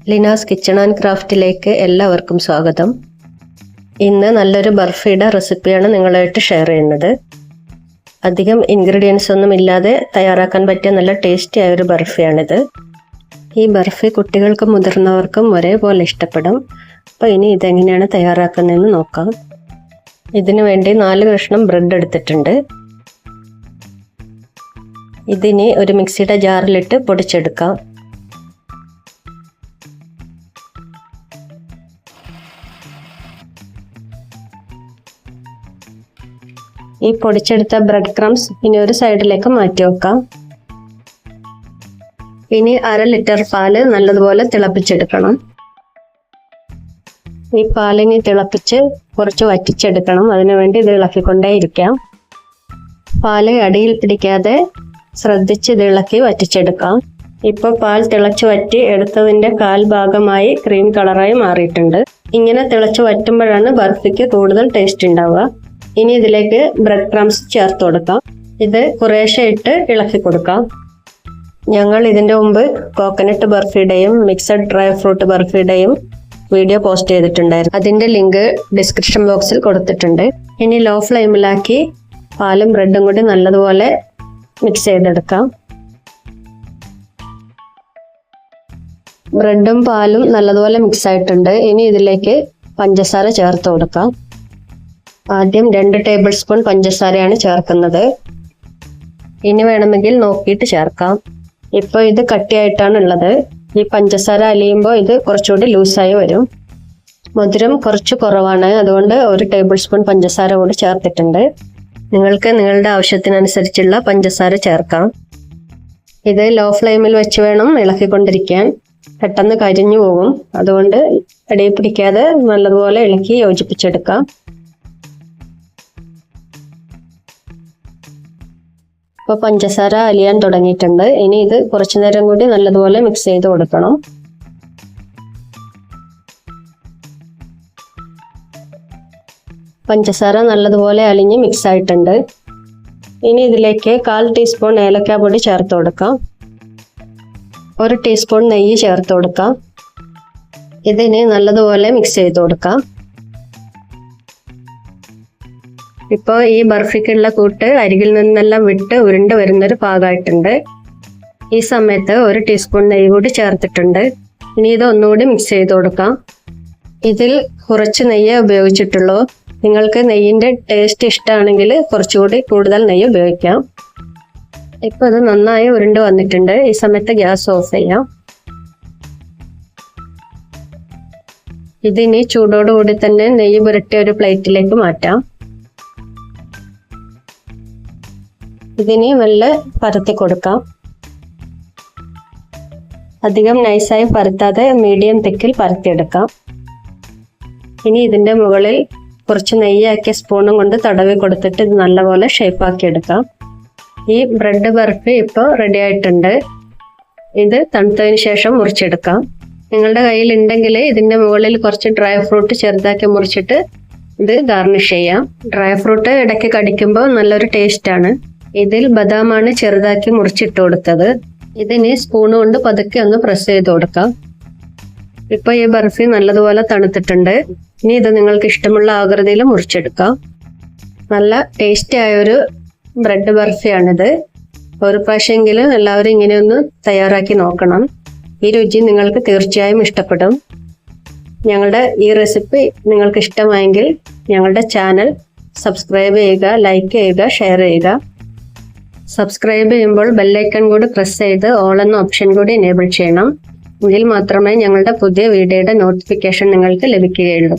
Leena's kitchen and ക്രാഫ്റ്റിലേക്ക് എല്ലാവർക്കും സ്വാഗതം. ഇന്ന് നല്ലൊരു ബർഫിയുടെ റെസിപ്പിയാണ് നിങ്ങളായിട്ട് ഷെയർ ചെയ്യുന്നത്. അധികം ഇൻഗ്രീഡിയൻസ് ഒന്നും ഇല്ലാതെ തയ്യാറാക്കാൻ പറ്റിയ നല്ല ടേസ്റ്റി ആയൊരു ബർഫിയാണിത്. ഈ ബർഫി കുട്ടികൾക്കും മുതിർന്നവർക്കും ഒരേപോലെ ഇഷ്ടപ്പെടും. അപ്പോൾ ഇനി ഇതെങ്ങനെയാണ് തയ്യാറാക്കുന്നതെന്ന് നോക്കാം. ഇതിനു വേണ്ടി 4 കഷ്ണം ബ്രെഡ് എടുത്തിട്ടുണ്ട്. ഇതിനി ഒരു മിക്സിയുടെ ജാറിലിട്ട് പൊടിച്ചെടുക്കാം. ഈ പൊടിച്ചെടുത്ത ബ്രെഡ് ക്രംസ് ഇനി ഒരു സൈഡിലേക്ക് മാറ്റി വെക്കാം. ഇനി 1/2 ലിറ്റർ പാല് നല്ലതുപോലെ തിളപ്പിച്ചെടുക്കണം. ഈ പാലിനി തിളപ്പിച്ച് കുറച്ച് വറ്റിച്ചെടുക്കണം. അതിനുവേണ്ടി ഇത് ഇളക്കിക്കൊണ്ടേയിരിക്കാം. പാല് അടിയിൽ പിടിക്കാതെ ശ്രദ്ധിച്ച് ഇത് ഇളക്കി വറ്റിച്ചെടുക്കാം. ഇപ്പോൾ പാൽ തിളച്ചു വറ്റി എടുത്തതിൻ്റെ 1/4 ഭാഗമായി ക്രീം കളറായി മാറിയിട്ടുണ്ട്. ഇങ്ങനെ തിളച്ചു വറ്റുമ്പോഴാണ് ബർഫിക്ക് കൂടുതൽ ടേസ്റ്റ് ഉണ്ടാവുക. ഇനി ഇതിലേക്ക് ബ്രെഡ് ക്രംസ് ചേർത്ത് കൊടുക്കാം. ഇത് കുറേശ്ശെ ഇട്ട് ഇളക്കി കൊടുക്കാം. ഞങ്ങൾ ഇതിൻ്റെ മുമ്പ് കോക്കനട്ട് ബർഫിയുടെയും മിക്സഡ് ഡ്രൈ ഫ്രൂട്ട് ബർഫിയുടെയും വീഡിയോ പോസ്റ്റ് ചെയ്തിട്ടുണ്ടായിരുന്നു. അതിൻ്റെ ലിങ്ക് ഡിസ്ക്രിപ്ഷൻ ബോക്സിൽ കൊടുത്തിട്ടുണ്ട്. ഇനി ലോ ഫ്ലെയിമിലാക്കി പാലും ബ്രെഡും കൂടി നല്ലതുപോലെ മിക്സ് ചെയ്തെടുക്കാം. ബ്രെഡും പാലും നല്ലതുപോലെ മിക്സ് ആയിട്ടുണ്ട്. ഇനി ഇതിലേക്ക് പഞ്ചസാര ചേർത്ത് കൊടുക്കാം. ആദ്യം 2 ടേബിൾ സ്പൂൺ പഞ്ചസാരയാണ് ചേർക്കുന്നത്. ഇനി വേണമെങ്കിൽ നോക്കിയിട്ട് ചേർക്കാം. ഇപ്പോൾ ഇത് കട്ടിയായിട്ടാണ് ഉള്ളത്. ഈ പഞ്ചസാര അലിയുമ്പോൾ ഇത് കുറച്ചുകൂടി ലൂസായി വരും. മധുരം കുറച്ച് കുറവാണ്, അതുകൊണ്ട് 1 ടേബിൾ സ്പൂൺ പഞ്ചസാര കൂടി ചേർത്തിട്ടുണ്ട്. നിങ്ങൾക്ക് നിങ്ങളുടെ ആവശ്യത്തിനനുസരിച്ചുള്ള പഞ്ചസാര ചേർക്കാം. ഇത് ലോ ഫ്ലെയിമിൽ വെച്ച് വേണം ഇളക്കിക്കൊണ്ടിരിക്കാൻ. പെട്ടെന്ന് കരിഞ്ഞു പോകും. അതുകൊണ്ട് അടിയിൽ പിടിക്കാതെ നല്ലതുപോലെ ഇളക്കി യോജിപ്പിച്ചെടുക്കാം. ഇപ്പോൾ പഞ്ചസാര അലിയാൻ തുടങ്ങിയിട്ടുണ്ട്. ഇനി ഇത് കുറച്ചു നേരം കൂടി നല്ലതുപോലെ മിക്സ് ചെയ്ത് കൊടുക്കണം. പഞ്ചസാര നല്ലതുപോലെ അലിഞ്ഞ് മിക്സ് ആയിട്ടുണ്ട്. ഇനി ഇതിലേക്ക് 1/4 ടീസ്പൂൺ ഏലക്ക പൊടി ചേർത്ത് കൊടുക്കാം. 1 ടീസ്പൂൺ നെയ്യ് ചേർത്ത് കൊടുക്കാം. ഇതിന് നല്ലതുപോലെ മിക്സ് ചെയ്ത് കൊടുക്കാം. ഇപ്പോൾ ഈ ബർഫിക്കുള്ള കൂട്ട് അരികിൽ നിന്നെല്ലാം വിട്ട് ഉരുണ്ട് വരുന്നൊരു പാകമായിട്ടുണ്ട്. ഈ സമയത്ത് 1 ടീസ്പൂൺ നെയ്യ് കൂടി ചേർത്തിട്ടുണ്ട്. ഇനി ഇത് ഒന്നുകൂടി മിക്സ് ചെയ്ത് കൊടുക്കാം. ഇതിൽ കുറച്ച് നെയ്യേ ഉപയോഗിച്ചിട്ടുള്ളൂ. നിങ്ങൾക്ക് നെയ്യിൻ്റെ ടേസ്റ്റ് ഇഷ്ടമാണെങ്കിൽ കുറച്ചുകൂടി കൂടുതൽ നെയ്യ് ഉപയോഗിക്കാം. ഇപ്പോൾ ഇത് നന്നായി ഉരുണ്ട് വന്നിട്ടുണ്ട്. ഈ സമയത്ത് ഗ്യാസ് ഓഫ് ചെയ്യാം. ഇതിനി ചൂടോടുകൂടി തന്നെ നെയ്യ് പുരട്ടിയ ഒരു പ്ലേറ്റിലേക്ക് മാറ്റാം. ഇതിനി നല്ല പരത്തി കൊടുക്കാം. അധികം നൈസായി പരത്താതെ മീഡിയം തിക്കിൽ പരത്തിയെടുക്കാം. ഇനി ഇതിൻ്റെ മുകളിൽ കുറച്ച് നെയ്യാക്കിയ സ്പൂണും കൊണ്ട് തടവി കൊടുത്തിട്ട് ഇത് നല്ലപോലെ ഷേപ്പാക്കി എടുക്കാം. ഈ ബ്രെഡ് ബർഫി ഇപ്പോൾ റെഡി ആയിട്ടുണ്ട്. ഇത് തണുത്തതിന് ശേഷം മുറിച്ചെടുക്കാം. നിങ്ങളുടെ കയ്യിൽ ഉണ്ടെങ്കിൽ ഇതിൻ്റെ മുകളിൽ കുറച്ച് ഡ്രൈ ഫ്രൂട്ട് ചെറുതാക്കി മുറിച്ചിട്ട് ഇത് ഗാർണിഷ് ചെയ്യാം. ഡ്രൈ ഫ്രൂട്ട് ഇടയ്ക്ക് കടിക്കുമ്പോൾ നല്ലൊരു ടേസ്റ്റാണ്. ഇതിൽ ബദാമാണ് ചെറുതാക്കി മുറിച്ചിട്ട് കൊടുത്തത്. ഇതിന് സ്പൂൺ കൊണ്ട് പതുക്കെ ഒന്ന് പ്രസ് ചെയ്ത് കൊടുക്കാം. ഇപ്പോൾ ഈ ബർഫി നല്ലതുപോലെ തണുത്തിട്ടുണ്ട്. ഇനി ഇത് നിങ്ങൾക്ക് ഇഷ്ടമുള്ള ആകൃതിയിൽ മുറിച്ചെടുക്കാം. നല്ല ടേസ്റ്റി ആയൊരു ബ്രെഡ് ബർഫിയാണിത്. ഒരു പ്രാവശ്യമെങ്കിലും എല്ലാവരും ഇങ്ങനെയൊന്ന് തയ്യാറാക്കി നോക്കണം. ഈ രുചി നിങ്ങൾക്ക് തീർച്ചയായും ഇഷ്ടപ്പെടും. ഞങ്ങളുടെ ഈ റെസിപ്പി നിങ്ങൾക്ക് ഇഷ്ടമായെങ്കിൽ ഞങ്ങളുടെ ചാനൽ സബ്സ്ക്രൈബ് ചെയ്യുക, ലൈക്ക് ചെയ്യുക, ഷെയർ ചെയ്യുക. സബ്സ്ക്രൈബ് ചെയ്യുമ്പോൾ ബെല്ലൈക്കൺ കൂടി പ്രസ് ചെയ്ത് ഓൾ എന്ന ഓപ്ഷൻ കൂടി എനേബിൾ ചെയ്യണം. എങ്കിൽ മാത്രമേ ഞങ്ങളുടെ പുതിയ വീഡിയോയുടെ നോട്ടിഫിക്കേഷൻ നിങ്ങൾക്ക് ലഭിക്കുകയുള്ളൂ.